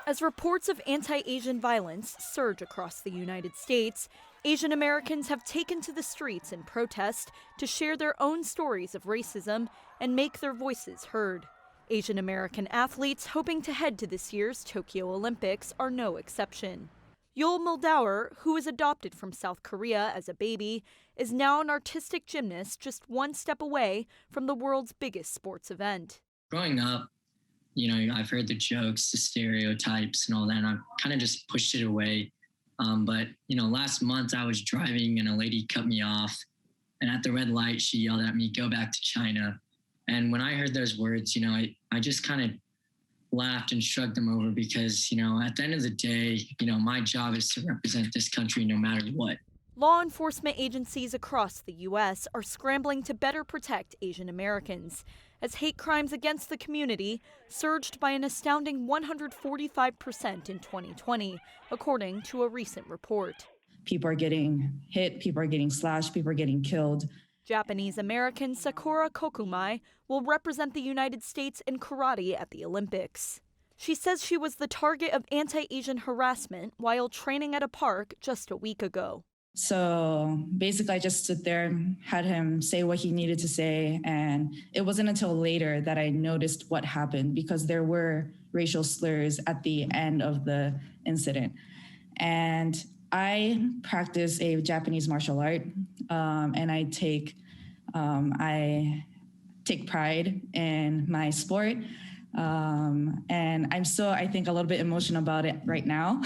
As reports of anti-Asian violence surge across the United States, Asian Americans have taken to the streets in protest to share their own stories of racism and make their voices heard. Asian American athletes hoping to head to this year's Tokyo Olympics are no exception. Yul Muldaur, who was adopted from South Korea as a baby, is now an artistic gymnast just one step away from the world's biggest sports event. Growing up, I've heard the jokes, the stereotypes, and all that, and I've kind of just pushed it away. But last month I was driving and a lady cut me off, and at the red light she yelled at me, "Go back to China." And when I heard those words, I just kind of laughed and shrugged them over because, at the end of the day, my job is to represent this country no matter what. Law enforcement agencies across the U.S. are scrambling to better protect Asian Americans, as hate crimes against the community surged by an astounding 145% in 2020, according to a recent report. People are getting hit, people are getting slashed, people are getting killed. Japanese American Sakura Kokumai will represent the United States in karate at the Olympics. She says she was the target of anti-Asian harassment while training at a park just a week ago. So basically, I just stood there, had him say what he needed to say, and it wasn't until later that I noticed what happened because there were racial slurs at the end of the incident. And I practice a Japanese martial art, and I take pride in my sport. And I'm still, I think, a little bit emotional about it right now.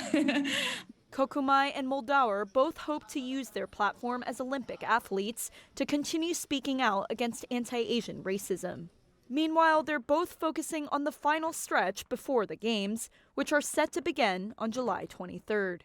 Kokumai and Muldaur both hope to use their platform as Olympic athletes to continue speaking out against anti-Asian racism. Meanwhile, they're both focusing on the final stretch before the Games, which are set to begin on July 23rd.